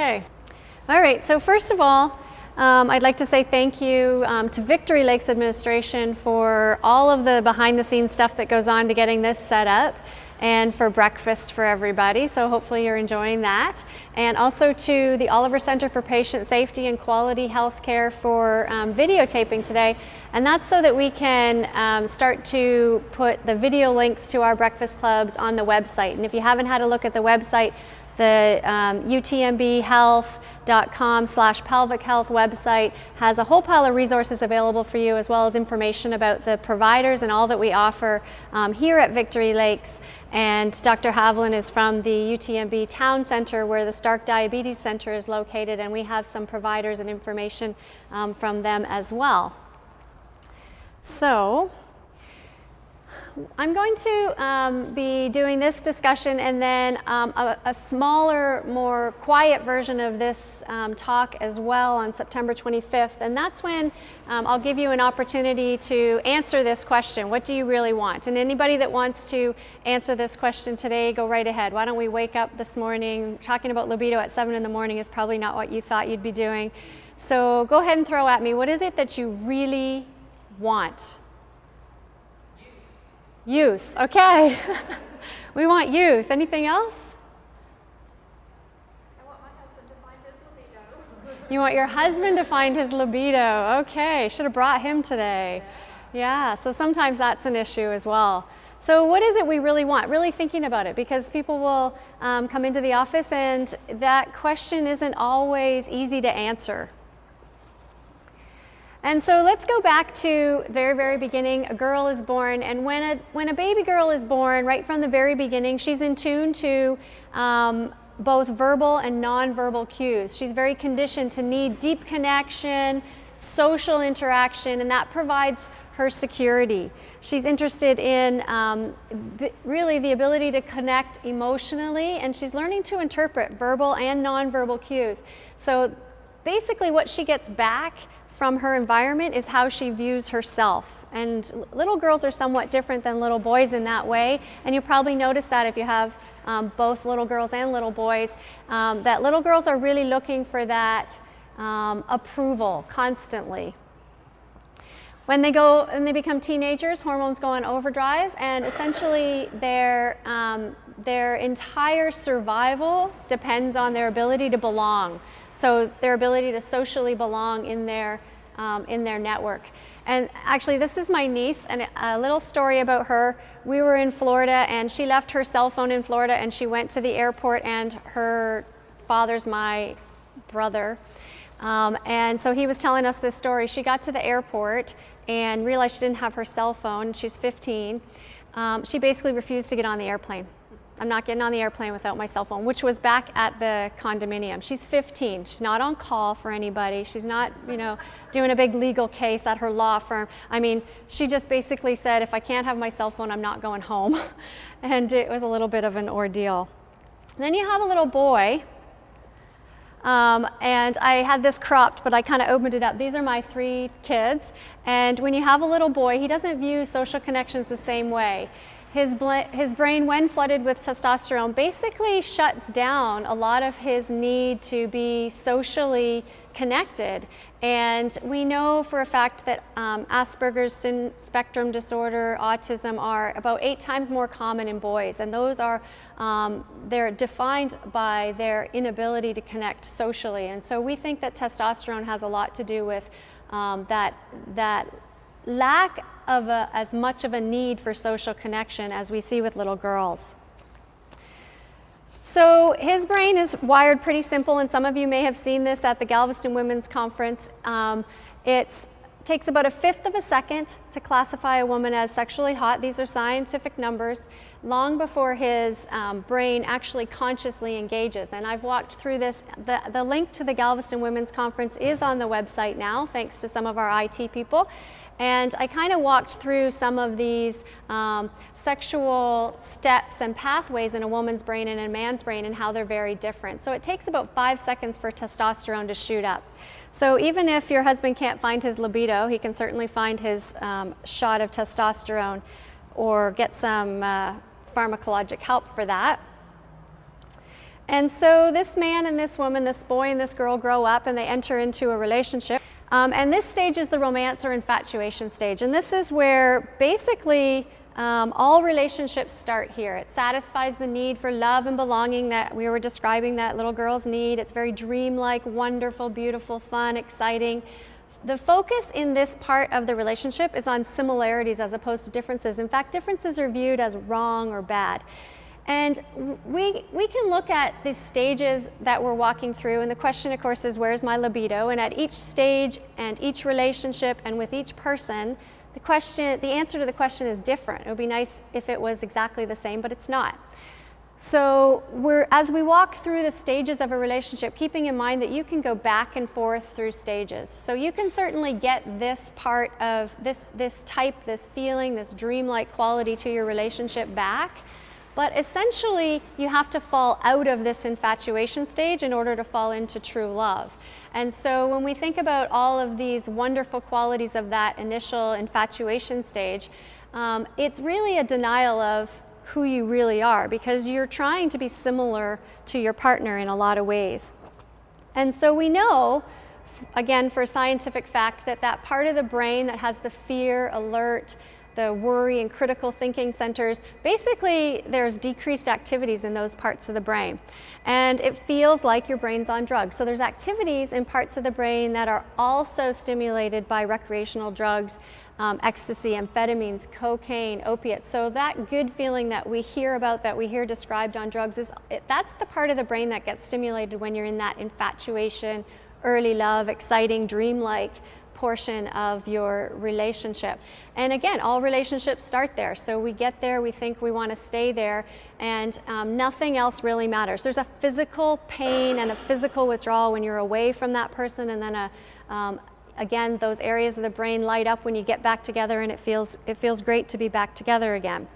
Okay. All right, so first of all, I'd like to say thank you to Victory Lakes Administration for all of the behind-the-scenes stuff that goes on to getting this set up, and for breakfast for everybody, so hopefully you're enjoying that. And also to the Oliver Center for Patient Safety and Quality Healthcare for videotaping today. And that's so that we can start to put the video links to our breakfast clubs on the website. And if you haven't had a look at the website, the utmbhealth.com/pelvic health website has a whole pile of resources available for you, as well as information about the providers and all that we offer here at Victory Lakes. And Dr. Havlin is from the UTMB Town Center, where the Stark Diabetes Center is located, and we have some providers and information from them as well. So I'm going to be doing this discussion, and then a smaller, more quiet version of this talk as well on September 25th. And that's when I'll give you an opportunity to answer this question: what do you really want? And anybody that wants to answer this question today, go right ahead. Why don't we wake up this morning? Talking about libido at 7 in the morning is probably not what you thought you'd be doing. So go ahead and throw at me, what is it that you really want? Youth, okay. We want youth. Anything else? I want my husband to find his libido. You want your husband to find his libido. Okay, should have brought him today. Yeah, so sometimes that's an issue as well. So what is it we really want? Really thinking about it, because people will come into the office and that question isn't always easy to answer. And so let's go back to the very, very beginning. A girl is born, and when a baby girl is born, right from the very beginning, she's in tune to both verbal and nonverbal cues. She's very conditioned to need deep connection, social interaction, and that provides her security. She's interested in really the ability to connect emotionally, and she's learning to interpret verbal and nonverbal cues. So basically what she gets back from her environment is how she views herself. And little girls are somewhat different than little boys in that way. And you probably notice that if you have both little girls and little boys, that little girls are really looking for that approval constantly. When they become teenagers, hormones go on overdrive, and essentially their entire survival depends on their ability to belong. So their ability to socially belong in their network. And actually, this is my niece, and a little story about her. We were in Florida, and she left her cell phone in Florida, and she went to the airport, and her father's my brother. And so he was telling us this story. She got to the airport and realized she didn't have her cell phone. She's 15. She basically refused to get on the airplane. I'm not getting on the airplane without my cell phone, which was back at the condominium. She's 15. She's not on call for anybody. She's not, doing a big legal case at her law firm. I mean, she just basically said, if I can't have my cell phone, I'm not going home. And it was a little bit of an ordeal. Then you have a little boy. And I had this cropped, but I kind of opened it up. These are my 3 kids. And when you have a little boy, he doesn't view social connections the same way. His brain, when flooded with testosterone, basically shuts down a lot of his need to be socially connected. And we know for a fact that Asperger's spectrum disorder, autism, are about 8 times more common in boys. And those are, they're defined by their inability to connect socially. And so we think that testosterone has a lot to do with that lack of as much of a need for social connection as we see with little girls. So his brain is wired pretty simple, and some of you may have seen this at the Galveston Women's Conference. It takes about 1/5 of a second to classify a woman as sexually hot. These are scientific numbers, long before his brain actually consciously engages. And I've walked through this. The link to the Galveston Women's Conference is on the website now, thanks to some of our IT people. And I kind of walked through some of these sexual steps and pathways in a woman's brain and a man's brain, and how they're very different. So it takes about 5 seconds for testosterone to shoot up. So even if your husband can't find his libido, he can certainly find his shot of testosterone or get some pharmacologic help for that. And so this man and this woman, this boy and this girl grow up and they enter into a relationship. And this stage is the romance or infatuation stage. And this is where basically all relationships start here. It satisfies the need for love and belonging that we were describing that little girl's need. It's very dreamlike, wonderful, beautiful, fun, exciting. The focus in this part of the relationship is on similarities as opposed to differences. In fact, differences are viewed as wrong or bad. And we can look at the stages that we're walking through, and the question, of course, is where's my libido? And at each stage and each relationship and with each person, the answer to the question is different. It would be nice if it was exactly the same, but it's not. So as we walk through the stages of a relationship, keeping in mind that you can go back and forth through stages. So you can certainly get this part of this type, this feeling, this dreamlike quality to your relationship back. But essentially, you have to fall out of this infatuation stage in order to fall into true love. And so when we think about all of these wonderful qualities of that initial infatuation stage, it's really a denial of who you really are, because you're trying to be similar to your partner in a lot of ways. And so we know, again, for scientific fact, that that part of the brain that has the fear, alert, the worry and critical thinking centers, basically there's decreased activities in those parts of the brain. And it feels like your brain's on drugs. So there's activities in parts of the brain that are also stimulated by recreational drugs, ecstasy, amphetamines, cocaine, opiates. So that good feeling that we hear about, that we hear described on drugs, that's the part of the brain that gets stimulated when you're in that infatuation, early love, exciting, dreamlike portion of your relationship. And again, all relationships start there. So we get there, we think we want to stay there, and nothing else really matters. There's a physical pain and a physical withdrawal when you're away from that person, and then again, those areas of the brain light up when you get back together, and it feels great to be back together again.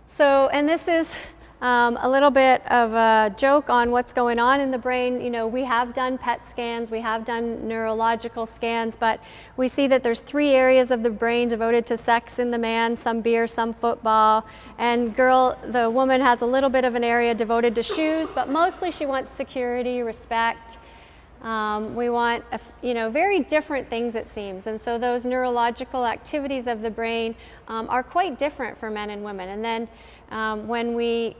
So, and this is a little bit of a joke on what's going on in the brain. You know, we have done PET scans, we have done neurological scans, but we see that there's 3 areas of the brain devoted to sex in the man, some beer, some football, and the woman has a little bit of an area devoted to shoes, but mostly she wants security, respect. We want, very different things, it seems. And so those neurological activities of the brain are quite different for men and women. And then when we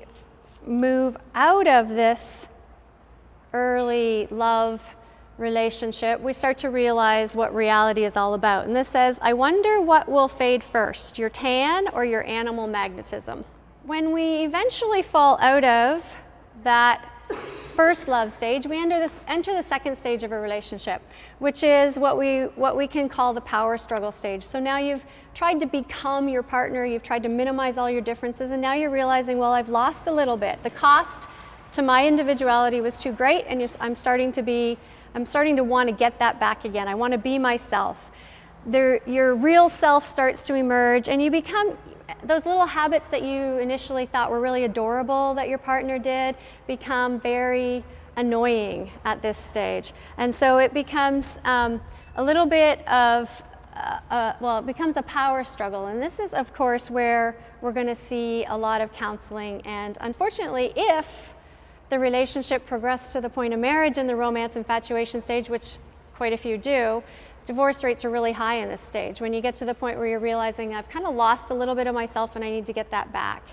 move out of this early love relationship, we start to realize what reality is all about. And this says, I wonder what will fade first, your tan or your animal magnetism? When we eventually fall out of that first love stage, we enter the second stage of a relationship, which is what we can call the power struggle stage. So now you've tried to become your partner, you've tried to minimize all your differences, and now you're realizing, well, I've lost a little bit. The cost to my individuality was too great, and I'm starting to want to get that back again. I want to be myself. Your real self starts to emerge, and you become those little habits that you initially thought were really adorable that your partner did become very annoying at this stage. And so it becomes a little bit of, it becomes a power struggle. And this is, of course, where we're going to see a lot of counseling. And unfortunately, if the relationship progressed to the point of marriage in the romance infatuation stage, which quite a few do, divorce rates are really high in this stage. When you get to the point where you're realizing I've kind of lost a little bit of myself and I need to get that back.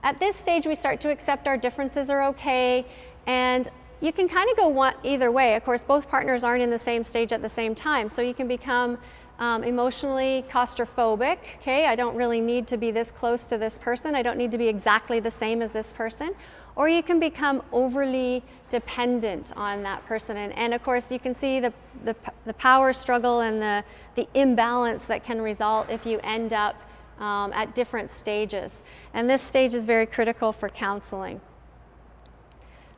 At this stage, we start to accept our differences are okay, and you can kind of go either way. Of course, both partners aren't in the same stage at the same time, so you can become emotionally claustrophobic. Okay, I don't really need to be this close to this person. I don't need to be exactly the same as this person. Or you can become overly dependent on that person. And of course, you can see the power struggle and the imbalance that can result if you end up at different stages. And this stage is very critical for counseling.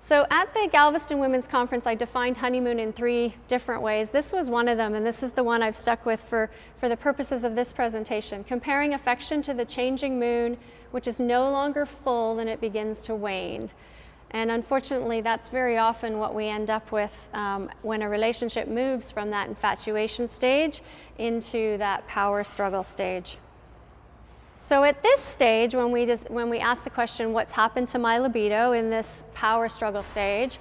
So at the Galveston Women's Conference, I defined honeymoon in 3 different ways. This was one of them, and this is the one I've stuck with for the purposes of this presentation. Comparing affection to the changing moon, which is no longer full and it begins to wane. And unfortunately, that's very often what we end up with when a relationship moves from that infatuation stage into that power struggle stage. So at this stage, when we ask the question, what's happened to my libido in this power struggle stage,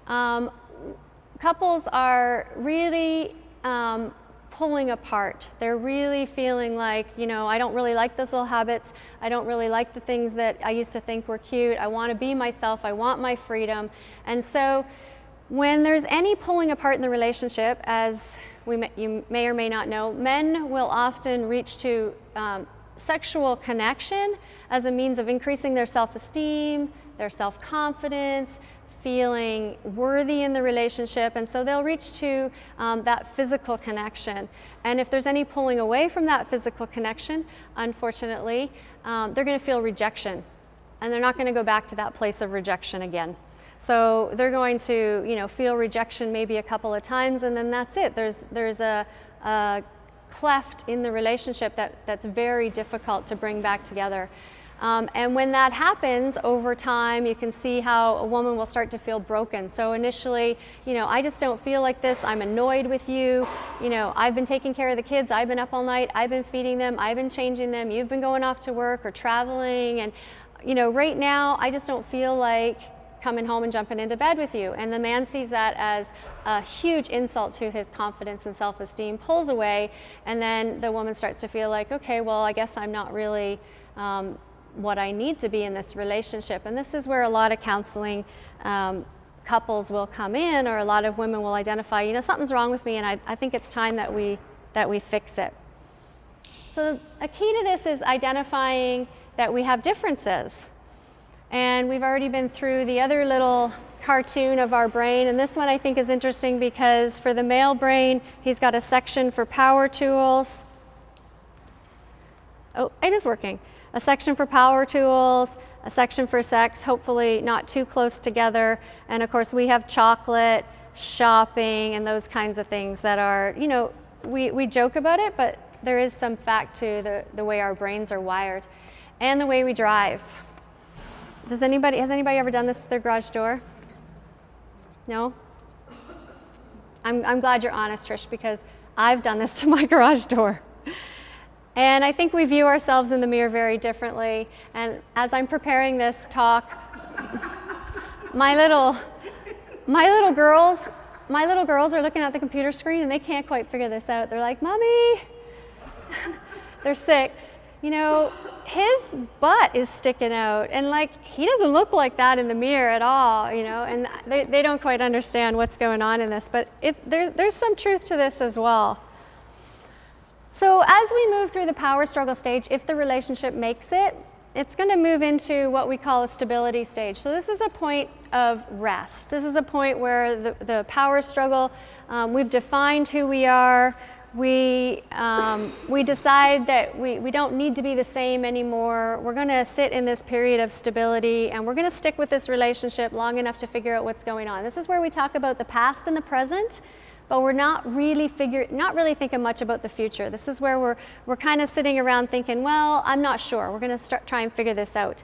couples are really pulling apart. They're really feeling like, I don't really like those little habits. I don't really like the things that I used to think were cute. I want to be myself. I want my freedom. And so when there's any pulling apart in the relationship, as you may or may not know, men will often reach to sexual connection as a means of increasing their self-esteem, their self-confidence, feeling worthy in the relationship, and so they'll reach to that physical connection. And if there's any pulling away from that physical connection, unfortunately, they're going to feel rejection, and they're not going to go back to that place of rejection again. So they're going to, feel rejection maybe a couple of times, and then that's it. There's a cleft in the relationship that's very difficult to bring back together. And when that happens over time, you can see how a woman will start to feel broken. So initially, I just don't feel like this. I'm annoyed with you. I've been taking care of the kids. I've been up all night. I've been feeding them. I've been changing them. You've been going off to work or traveling. And, right now, I just don't feel like coming home and jumping into bed with you. And the man sees that as a huge insult to his confidence and self-esteem, pulls away, and then the woman starts to feel like, okay, well, I guess I'm not really what I need to be in this relationship. And this is where a lot of counseling couples will come in, or a lot of women will identify, something's wrong with me, and I think it's time that we fix it. So a key to this is identifying that we have differences. And we've already been through the other little cartoon of our brain, and this one I think is interesting because for the male brain, he's got a section for power tools. Oh, it is working. A section for power tools, a section for sex, hopefully not too close together. And of course we have chocolate, shopping, and those kinds of things that are, we joke about it, but there is some fact to the way our brains are wired and the way we drive. Has anybody ever done this to their garage door? No? I'm glad you're honest, Trish, because I've done this to my garage door. And I think we view ourselves in the mirror very differently. And as I'm preparing this talk, my little girls are looking at the computer screen and they can't quite figure this out. They're like, "Mommy," they're 6. His butt is sticking out, and he doesn't look like that in the mirror at all, and they don't quite understand what's going on in this, but there's some truth to this as well. So as we move through the power struggle stage, if the relationship makes it, it's going to move into what we call a stability stage. So this is a point of rest. This is a point where the power struggle, we've defined who we are. We decide that we don't need to be the same anymore. We're going to sit in this period of stability, and we're going to stick with this relationship long enough to figure out what's going on. This is where we talk about the past and the present, but we're not really thinking much about the future. This is where we're kind of sitting around thinking, well, I'm not sure. We're going to try and figure this out.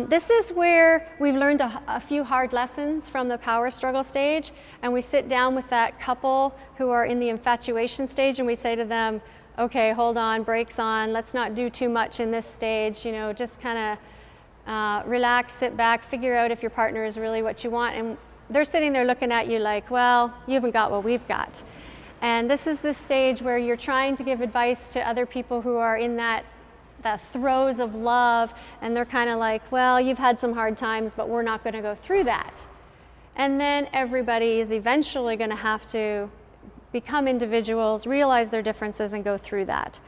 This is where we've learned a few hard lessons from the power struggle stage, and we sit down with that couple who are in the infatuation stage, and we say to them, okay, hold on, brakes on, let's not do too much in this stage, just kind of relax, sit back, figure out if your partner is really what you want. And they're sitting there looking at you like, well, you haven't got what we've got. And this is the stage where you're trying to give advice to other people who are in the throes of love, and they're kind of like, well, you've had some hard times, but we're not going to go through that. And then everybody is eventually going to have to become individuals, realize their differences, and go through that.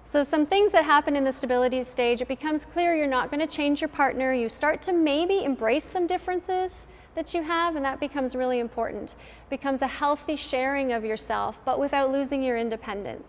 So some things that happen in the stability stage, it becomes clear you're not going to change your partner. You start to maybe embrace some differences that you have, and that becomes really important. It becomes a healthy sharing of yourself, but without losing your independence.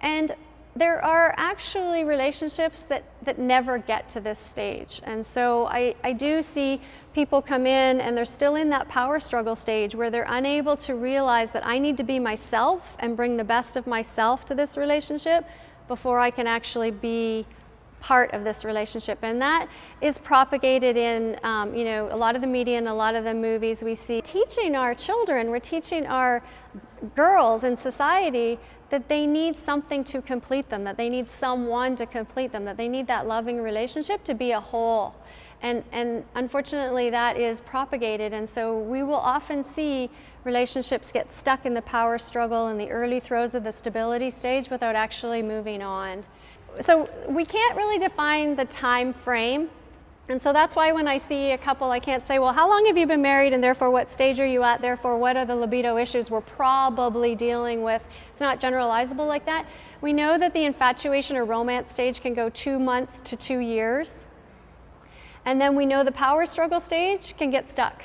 And there are actually relationships that never get to this stage. And so I do see people come in and they're still in that power struggle stage where they're unable to realize that I need to be myself and bring the best of myself to this relationship before I can actually be part of this relationship. And that is propagated in a lot of the media and a lot of the movies we see. Teaching our children, we're teaching our girls in society that they need something to complete them, that they need someone to complete them, that they need that loving relationship to be a whole. And unfortunately that is propagated, and so we will often see relationships get stuck in the power struggle in the early throes of the stability stage without actually moving on. So we can't really define the time frame, and so that's why when I see a couple, I can't say, well, how long have you been married, and therefore what stage are you at, therefore what are the libido issues we're probably dealing with. It's not generalizable like that. We know that the infatuation or romance stage can go 2 months to 2 years. And then we know the power struggle stage can get stuck.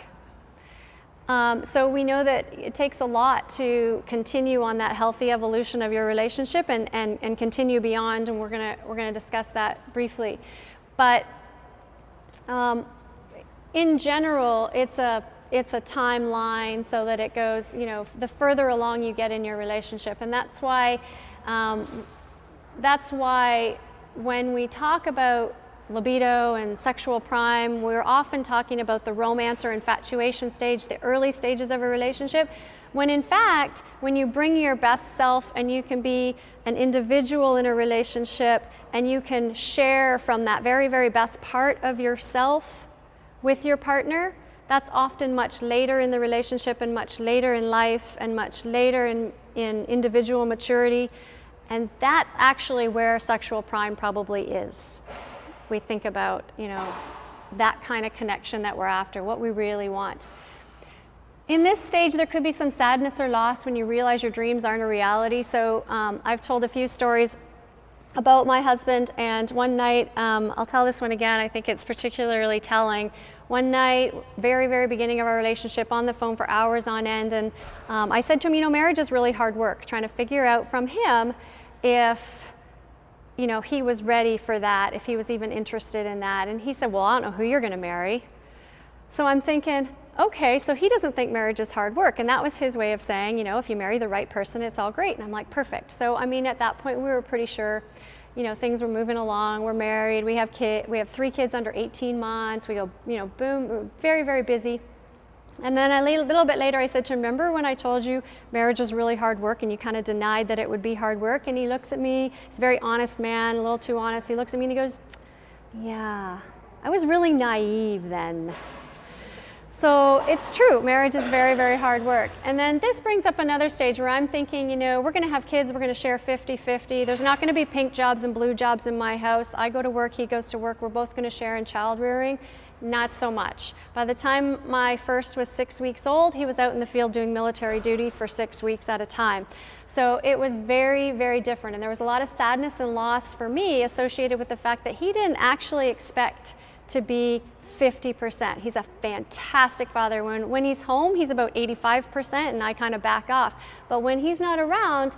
So we know that it takes a lot to continue on that healthy evolution of your relationship and continue beyond, and we're gonna discuss that briefly. But in general, it's a timeline so that it goes, the further along you get in your relationship, and that's why when we talk about libido and sexual prime, we're often talking about the romance or infatuation stage, the early stages of a relationship, when in fact, when you bring your best self and you can be an individual in a relationship and you can share from that very, very best part of yourself with your partner, that's often much later in the relationship and much later in life and much later in individual maturity. And that's actually where sexual prime probably is. If we think about, that kind of connection that we're after, what we really want. In this stage, there could be some sadness or loss when you realize your dreams aren't a reality. So I've told a few stories about my husband, and one night, I'll tell this one again, I think it's particularly telling. One night, very, very beginning of our relationship, on the phone for hours on end, and I said to him, marriage is really hard work, trying to figure out from him if he was ready for that, if he was even interested in that. And he said, well, I don't know who you're gonna marry. So I'm thinking, okay, so he doesn't think marriage is hard work. And that was his way of saying, if you marry the right person, it's all great. And I'm like, perfect. So, at that point, we were pretty sure, things were moving along. We're married, we have 3 kids under 18 months. We go, boom, we're very, very busy. And then a little bit later, I said to him, remember when I told you marriage was really hard work and you kind of denied that it would be hard work? And he looks at me, he's a very honest man, a little too honest. He looks at me and he goes, yeah, I was really naive then. So it's true, marriage is very, very hard work. And then this brings up another stage where I'm thinking, we're gonna have kids, we're gonna share 50-50. There's not gonna be pink jobs and blue jobs in my house. I go to work, he goes to work, we're both gonna share in child rearing. Not so much. By the time my first was 6 weeks old, he was out in the field doing military duty for 6 weeks at a time. So it was very, very different. And there was a lot of sadness and loss for me associated with the fact that he didn't actually expect to be 50%. He's a fantastic father. When he's home, he's about 85%, and I kind of back off. But when he's not around,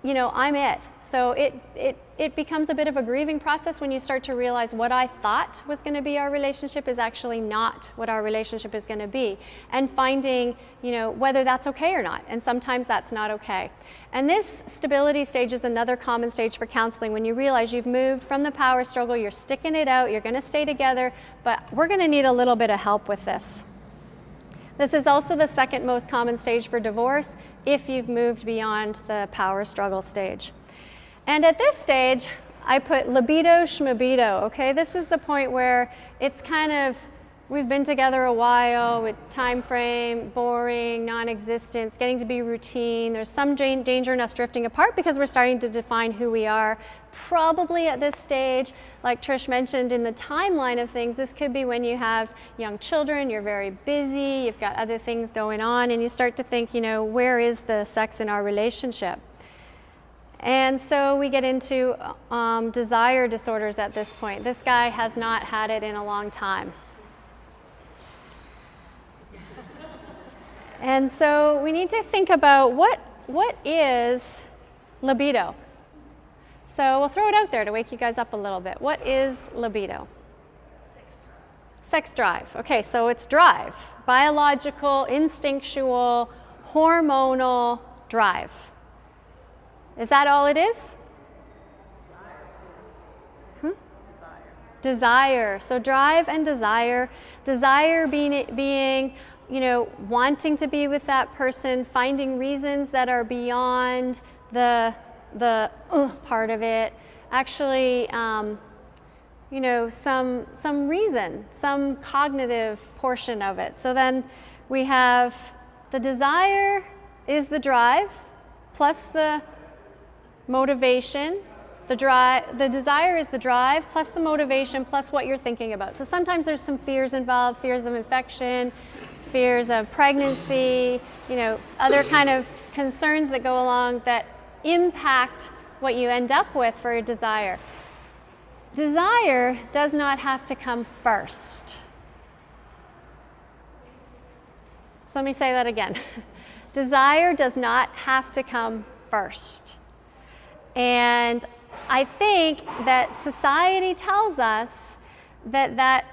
I'm it. So it becomes a bit of a grieving process when you start to realize what I thought was going to be our relationship is actually not what our relationship is going to be, and finding whether that's okay or not, and sometimes that's not okay. And this stability stage is another common stage for counseling, when you realize you've moved from the power struggle, you're sticking it out, you're going to stay together, but we're going to need a little bit of help with this. This is also the second most common stage for divorce if you've moved beyond the power struggle stage. And at this stage, I put libido schmabido, okay? This is the point where it's kind of, we've been together a while, with time frame, boring, non-existent, it's getting to be routine. There's some danger in us drifting apart because we're starting to define who we are. Probably at this stage, like Trish mentioned in the timeline of things, this could be when you have young children, you're very busy, you've got other things going on, and you start to think, where is the sex in our relationship? And so we get into desire disorders at this point. This guy has not had it in a long time. And so we need to think about what is libido? So we'll throw it out there to wake you guys up a little bit. What is libido? Sex drive. Okay, so it's drive. Biological, instinctual, hormonal drive. Is that all it is? Desire. So drive and desire. Desire being, wanting to be with that person, finding reasons that are beyond the part of it, actually, you know, some reason, some cognitive portion of it. So then we have the desire is the drive plus the motivation. The desire is the drive plus the motivation plus what you're thinking about. So sometimes there's some fears involved, fears of infection, fears of pregnancy, you know, other kind of concerns that go along that impact what you end up with for a desire. Desire does not have to come first. So let me say that again. Desire does not have to come first. And I think that society tells us that that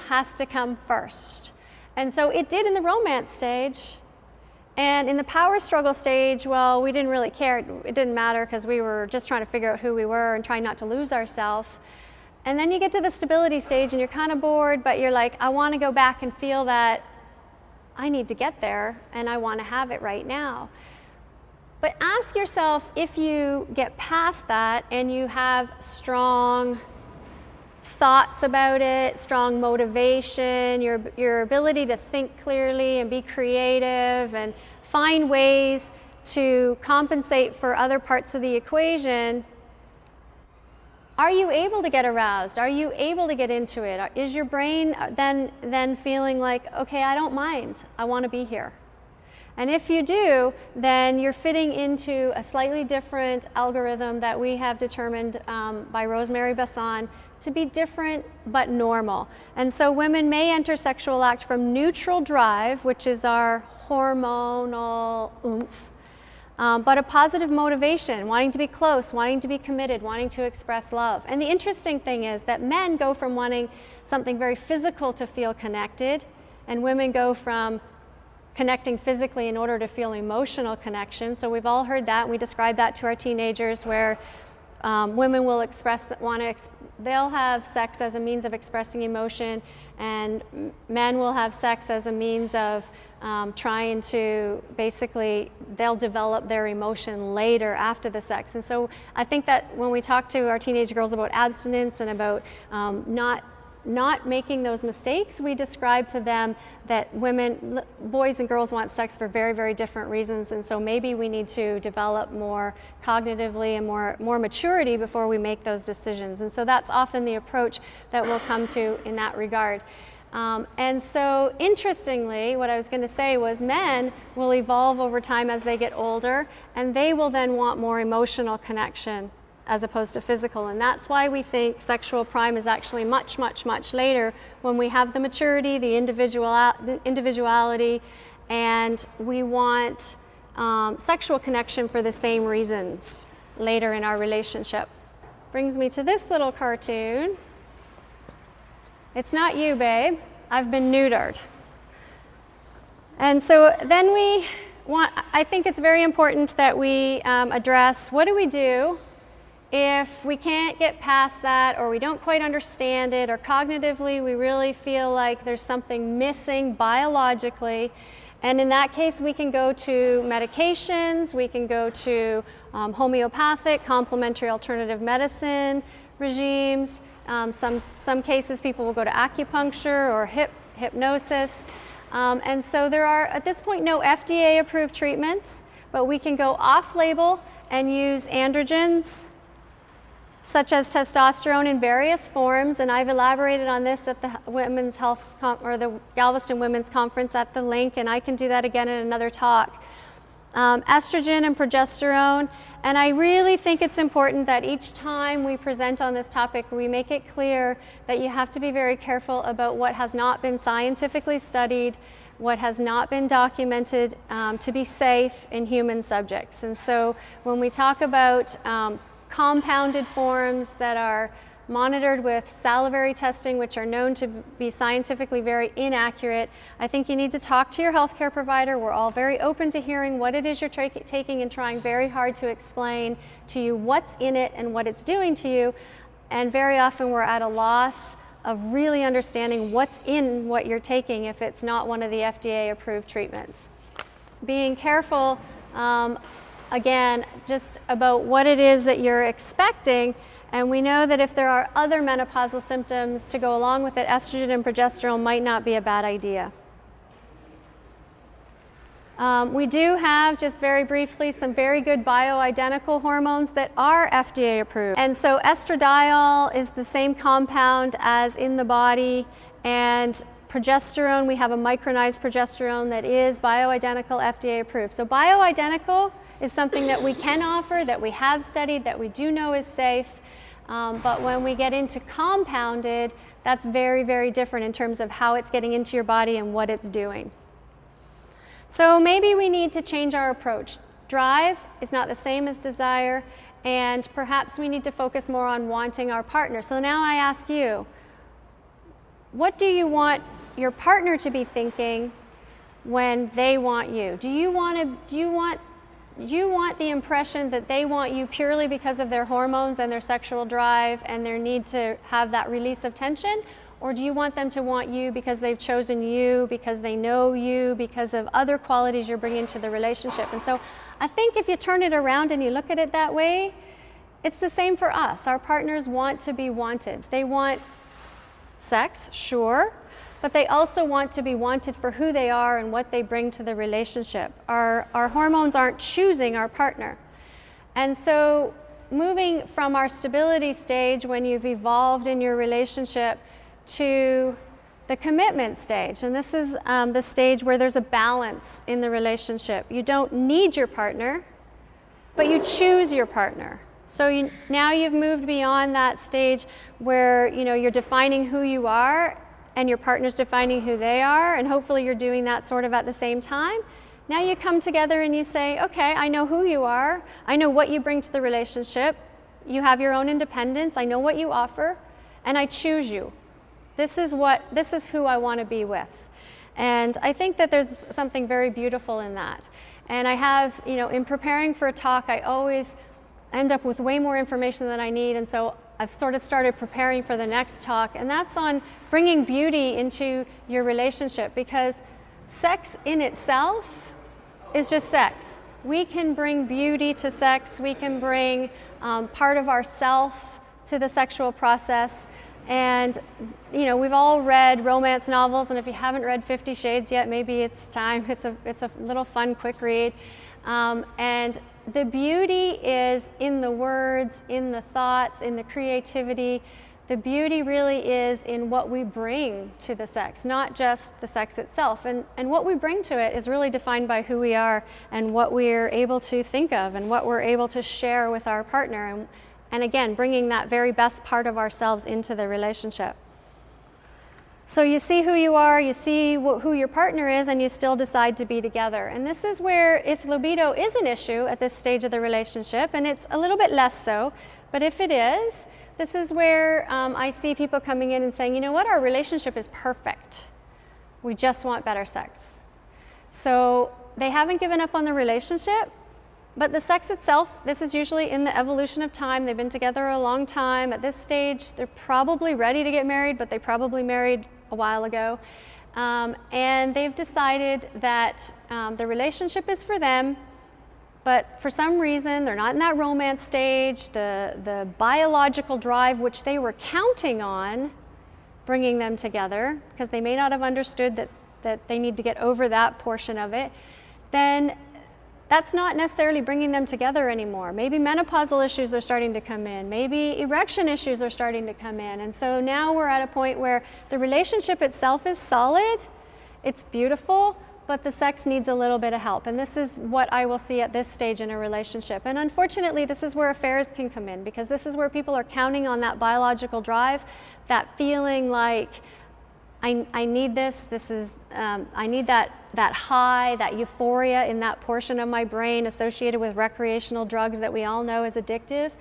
has to come first. And so it did in the romance stage. And in the power struggle stage, well, we didn't really care. It didn't matter because we were just trying to figure out who we were and trying not to lose ourselves. And then you get to the stability stage and you're kind of bored, but you're like, I want to go back and feel that I need to get there and I want to have it right now. But ask yourself, if you get past that and you have strong thoughts about it, strong motivation, your ability to think clearly and be creative and find ways to compensate for other parts of the equation, are you able to get aroused? Are you able to get into it? Is your brain then feeling like, okay, I don't mind, I want to be here? And if you do, then you're fitting into a slightly different algorithm that we have determined by Rosemary Besson to be different but normal. And so women may enter sexual act from neutral drive, which is our hormonal oomph, but a positive motivation, wanting to be close, wanting to be committed, wanting to express love. And the interesting thing is that men go from wanting something very physical to feel connected, and women go from connecting physically in order to feel emotional connection. So we've all heard that. We describe that to our teenagers, where women will express that they'll have sex as a means of expressing emotion, and men will have sex as a means of trying to basically, they'll develop their emotion later after the sex. And so I think that when we talk to our teenage girls about abstinence and about not making those mistakes, we describe to them that boys and girls want sex for very, very different reasons, and so maybe we need to develop more cognitively and more maturity before we make those decisions. And so that's often the approach that we'll come to in that regard. And so interestingly, what I was going to say was men will evolve over time as they get older, and they will then want more emotional connection as opposed to physical. And that's why we think sexual prime is actually much, much, much later, when we have the maturity, the individuality, and we want sexual connection for the same reasons later in our relationship. Brings me to this little cartoon. It's not you, babe. I've been neutered. And so then I think it's very important that we address, what do we do if we can't get past that, or we don't quite understand it, or cognitively we really feel like there's something missing biologically? And in that case, we can go to medications, we can go to homeopathic, complementary alternative medicine regimes. Some cases people will go to acupuncture or hypnosis. And so there are, at this point, no FDA approved treatments, but we can go off-label and use androgens, such as testosterone in various forms, and I've elaborated on this at the Women's Health, or the Galveston Women's Conference at the link, and I can do that again in another talk. Estrogen and progesterone, and I really think it's important that each time we present on this topic, we make it clear that you have to be very careful about what has not been scientifically studied, what has not been documented to be safe in human subjects. And so when we talk about compounded forms that are monitored with salivary testing, which are known to be scientifically very inaccurate, I think you need to talk to your healthcare provider. We're all very open to hearing what it is you're taking and trying very hard to explain to you what's in it and what it's doing to you. And very often we're at a loss of really understanding what's in what you're taking if it's not one of the FDA approved treatments. Being careful again, just about what it is that you're expecting. And we know that if there are other menopausal symptoms to go along with it, estrogen and progesterone might not be a bad idea. We do have, just very briefly, some very good bioidentical hormones that are FDA approved. And so estradiol is the same compound as in the body, and progesterone, we have a micronized progesterone that is bioidentical, FDA approved. So bioidentical is something that we can offer, that we have studied, that we do know is safe. But when we get into compounded, that's very, very different in terms of how it's getting into your body and what it's doing. So maybe we need to change our approach. Drive is not the same as desire, and perhaps we need to focus more on wanting our partner. So now I ask you, what do you want your partner to be thinking when they want you? Do you want the impression that they want you purely because of their hormones and their sexual drive and their need to have that release of tension? Or do you want them to want you because they've chosen you, because they know you, because of other qualities you're bringing to the relationship? And so I think if you turn it around and you look at it that way, it's the same for us. Our partners want to be wanted. They want sex, sure, but they also want to be wanted for who they are and what they bring to the relationship. Our hormones aren't choosing our partner. And so moving from our stability stage, when you've evolved in your relationship, to the commitment stage. And this is the stage where there's a balance in the relationship. You don't need your partner, but you choose your partner. So now you've moved beyond that stage where you're defining who you are and your partner's defining who they are, and hopefully you're doing that sort of at the same time. Now you come together and you say, okay, I know who you are, I know what you bring to the relationship, you have your own independence, I know what you offer, and I choose you. This is who I want to be with. And I think that there's something very beautiful in that. And I have, in preparing for a talk, I always end up with way more information than I need, and so I've sort of started preparing for the next talk, and that's on bringing beauty into your relationship, because sex in itself is just sex. We can bring beauty to sex, we can bring part of ourself to the sexual process. And we've all read romance novels, and if you haven't read 50 Shades yet, maybe it's time. It's a little fun, quick read. And the beauty is in the words, in the thoughts, in the creativity. The beauty really is in what we bring to the sex, not just the sex itself. And what we bring to it is really defined by who we are and what we're able to think of and what we're able to share with our partner. And again, bringing that very best part of ourselves into the relationship. So you see who you are, you see who your partner is, and you still decide to be together. And this is where, if libido is an issue at this stage of the relationship, and it's a little bit less so, but if it is, this is where I see people coming in and saying, you know what, our relationship is perfect. We just want better sex. So they haven't given up on the relationship, but the sex itself, this is usually in the evolution of time. They've been together a long time. At this stage, they're probably ready to get married, but they probably married a while ago. And they've decided that the relationship is for them, but for some reason, they're not in that romance stage. The biological drive, which they were counting on bringing them together, because they may not have understood that they need to get over that portion of it, then that's not necessarily bringing them together anymore. Maybe menopausal issues are starting to come in. Maybe erection issues are starting to come in. And so now we're at a point where the relationship itself is solid, it's beautiful, but the sex needs a little bit of help. And this is what I will see at this stage in a relationship. And unfortunately, this is where affairs can come in, because this is where people are counting on that biological drive, that feeling like, I need this is, I need that high, that euphoria in that portion of my brain associated with recreational drugs that we all know is addictive.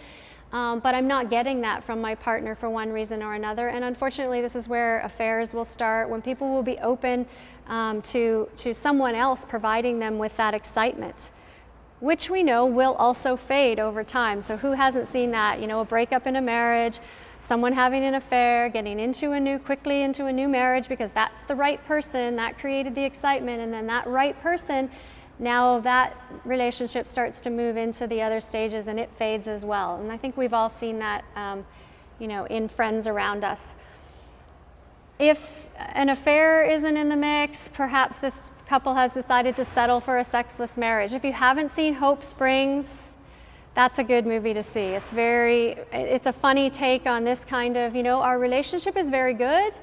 But I'm not getting that from my partner for one reason or another. And unfortunately, this is where affairs will start, when people will be open to someone else providing them with that excitement, which we know will also fade over time. So who hasn't seen that? A breakup in a marriage, someone having an affair, getting quickly into a new marriage because that's the right person, that created the excitement, and then that right person now that relationship starts to move into the other stages and it fades as well. And I think we've all seen that, in friends around us. If an affair isn't in the mix, perhaps this couple has decided to settle for a sexless marriage. If you haven't seen Hope Springs, that's a good movie to see. It's a funny take on this kind of, our relationship is very good,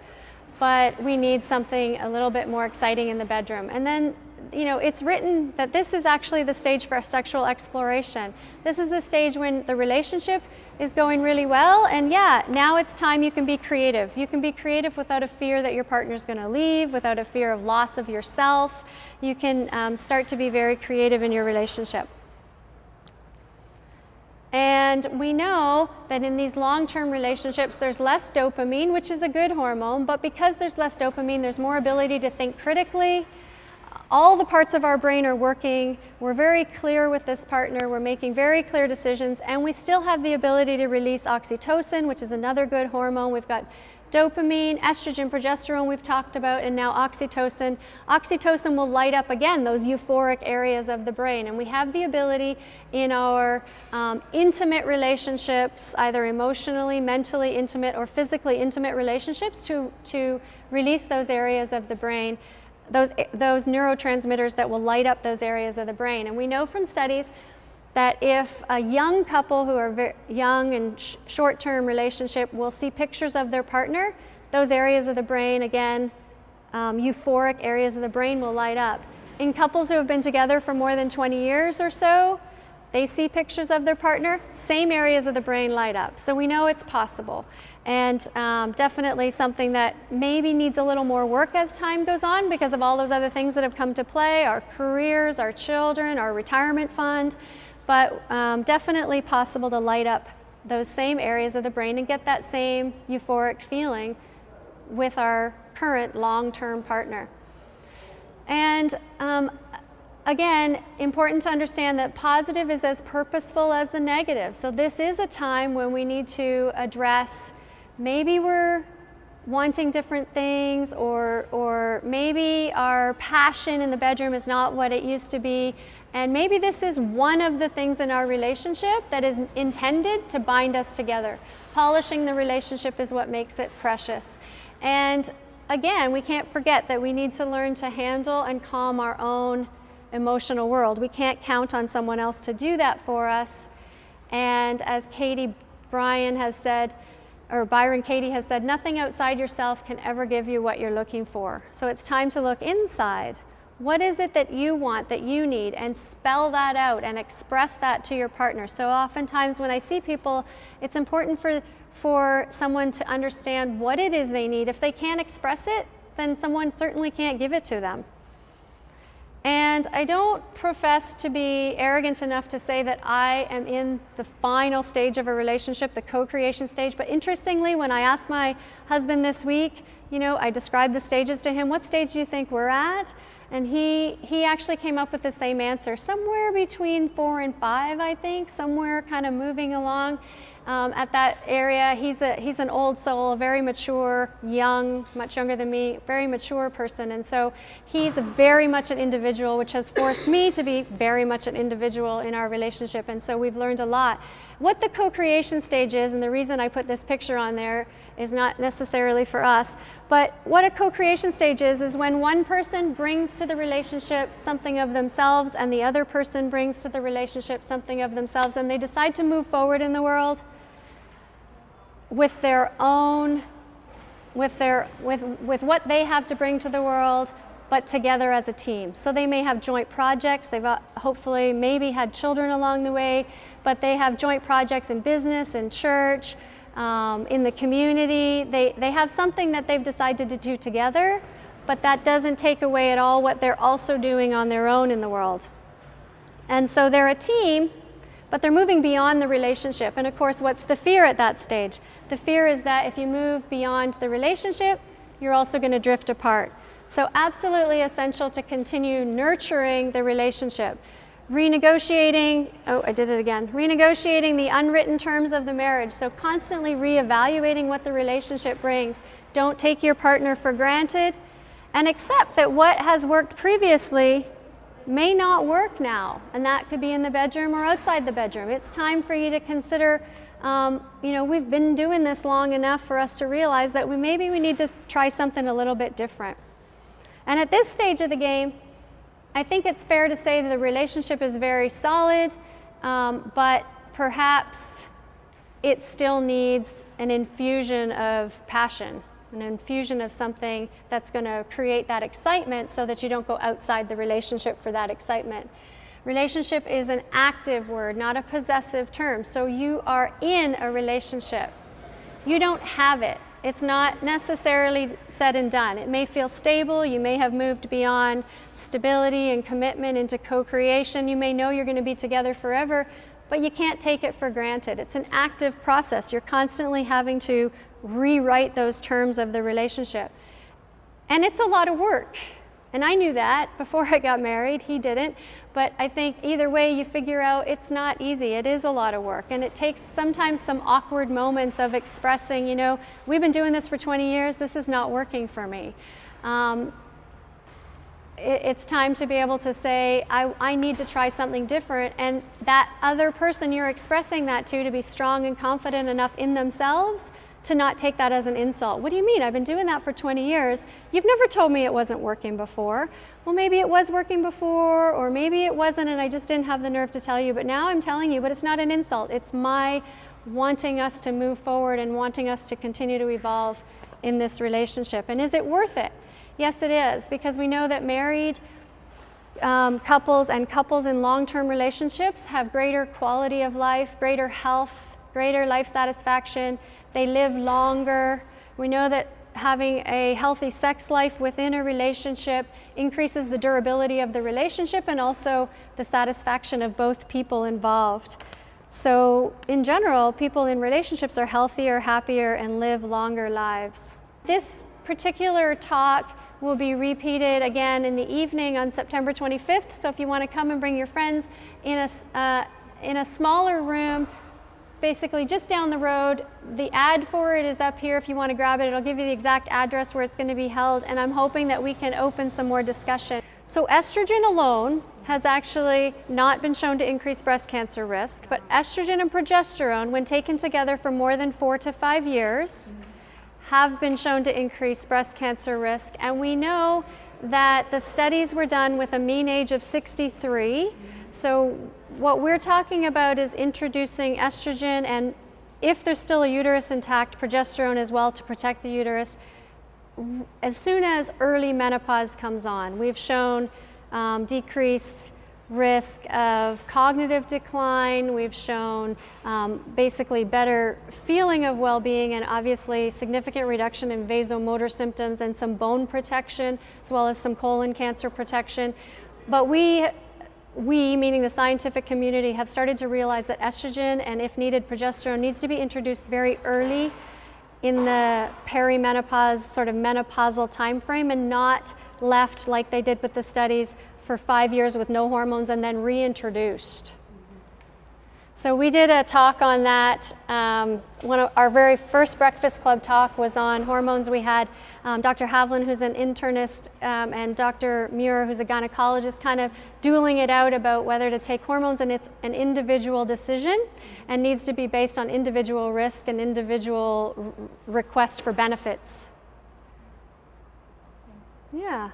but we need something a little bit more exciting in the bedroom. And then, it's written that this is actually the stage for sexual exploration. This is the stage when the relationship is going really well, and now it's time you can be creative. You can be creative without a fear that your partner's going to leave, without a fear of loss of yourself. You can start to be very creative in your relationship. And we know that in these long-term relationships, there's less dopamine, which is a good hormone, but because there's less dopamine, there's more ability to think critically. All the parts of our brain are working. We're very clear with this partner. We're making very clear decisions, and we still have the ability to release oxytocin, which is another good hormone. We've got dopamine, estrogen, progesterone we've talked about, and now oxytocin. Oxytocin will light up again those euphoric areas of the brain, and we have the ability in our intimate relationships, either emotionally, mentally intimate, or physically intimate relationships, to release those areas of the brain, those neurotransmitters that will light up those areas of the brain. And we know from studies that if a young couple who are very young and short-term relationship will see pictures of their partner, those areas of the brain, again, euphoric areas of the brain will light up. In couples who have been together for more than 20 years or so, they see pictures of their partner, same areas of the brain light up. So we know it's possible. And definitely something that maybe needs a little more work as time goes on because of all those other things that have come to play, our careers, our children, our retirement fund, but definitely possible to light up those same areas of the brain and get that same euphoric feeling with our current long-term partner. And again, important to understand that positive is as purposeful as the negative. So this is a time when we need to address, maybe we're wanting different things, or maybe our passion in the bedroom is not what it used to be, and maybe this is one of the things in our relationship that is intended to bind us together. Polishing the relationship is what makes it precious. And again, we can't forget that we need to learn to handle and calm our own emotional world. We can't count on someone else to do that for us. And as Byron Katie has said, nothing outside yourself can ever give you what you're looking for. So it's time to look inside. What is it that you want, that you need, and spell that out and express that to your partner. So oftentimes when I see people, it's important for someone to understand what it is they need. If they can't express it, then someone certainly can't give it to them. And I don't profess to be arrogant enough to say that I am in the final stage of a relationship, the co-creation stage. But interestingly, when I asked my husband this week, I described the stages to him. What stage do you think we're at? And he actually came up with the same answer, somewhere between 4 and 5, I think, somewhere kind of moving along. At that area. He's an old soul, a very mature, young, much younger than me, very mature person. And so he's very much an individual, which has forced me to be very much an individual in our relationship. And so we've learned a lot. What the co-creation stage is, and the reason I put this picture on there is not necessarily for us, but what a co-creation stage is when one person brings to the relationship something of themselves and the other person brings to the relationship something of themselves, and they decide to move forward in the world with their own, with what they have to bring to the world, but together as a team. So they may have joint projects. They've hopefully maybe had children along the way, but they have joint projects in business, in church, in the community. They have something that they've decided to do together, but that doesn't take away at all what they're also doing on their own in the world. And so they're a team, but they're moving beyond the relationship. And of course, what's the fear at that stage? The fear is that if you move beyond the relationship, you're also going to drift apart. So absolutely essential to continue nurturing the relationship. Renegotiating the unwritten terms of the marriage. So constantly reevaluating what the relationship brings. Don't take your partner for granted, and accept that what has worked previously may not work now, and that could be in the bedroom or outside the bedroom. It's time for you to consider, we've been doing this long enough for us to realize that maybe we need to try something a little bit different. And at this stage of the game, I think it's fair to say that the relationship is very solid, but perhaps it still needs an infusion of passion, an infusion of something that's going to create that excitement so that you don't go outside the relationship for that excitement. Relationship is an active word, not a possessive term. So you are in a relationship. You don't have it. It's not necessarily said and done. It may feel stable. You may have moved beyond stability and commitment into co-creation. You may know you're going to be together forever, but you can't take it for granted. It's an active process. You're constantly having to rewrite those terms of the relationship. And it's a lot of work. And I knew that before I got married. He didn't. But I think either way you figure out it's not easy. It is a lot of work. And it takes sometimes some awkward moments of expressing, we've been doing this for 20 years. This is not working for me. It's time to be able to say, I need to try something different. And that other person you're expressing that to be strong and confident enough in themselves to not take that as an insult. What do you mean? I've been doing that for 20 years. You've never told me it wasn't working before. Well, maybe it was working before, or maybe it wasn't and I just didn't have the nerve to tell you, but now I'm telling you, but it's not an insult. It's my wanting us to move forward and wanting us to continue to evolve in this relationship. And is it worth it? Yes, it is, because we know that married couples and couples in long-term relationships have greater quality of life, greater health, greater life satisfaction. They live longer. We know that having a healthy sex life within a relationship increases the durability of the relationship and also the satisfaction of both people involved. So in general, people in relationships are healthier, happier, and live longer lives. This particular talk will be repeated again in the evening on September 25th. So if you want to come and bring your friends in a smaller room, basically just down the road. The ad for it is up here if you want to grab it. It'll give you the exact address where it's going to be held, and I'm hoping that we can open some more discussion. So estrogen alone has actually not been shown to increase breast cancer risk, but estrogen and progesterone, when taken together for more than 4 to 5 years, have been shown to increase breast cancer risk. And we know that the studies were done with a mean age of 63. So what we're talking about is introducing estrogen, and if there's still a uterus intact, progesterone as well to protect the uterus as soon as early menopause comes on. We've shown decreased risk of cognitive decline. We've shown basically better feeling of well-being, and obviously significant reduction in vasomotor symptoms and some bone protection, as well as some colon cancer protection. But we, meaning the scientific community, have started to realize that estrogen and, if needed, progesterone needs to be introduced very early in the perimenopause, sort of menopausal time frame, and not left like they did with the studies for 5 years with no hormones and then reintroduced. So we did a talk on that. One of our very first Breakfast Club talk was on hormones. We had Dr. Havlin, who's an internist, and Dr. Muir, who's a gynecologist, kind of dueling it out about whether to take hormones, and it's an individual decision and needs to be based on individual risk and individual request for benefits. Thanks. Yeah.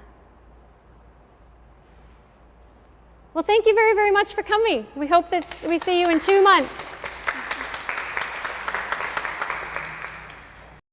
Well, thank you very, very much for coming. We hope that we see you in 2 months.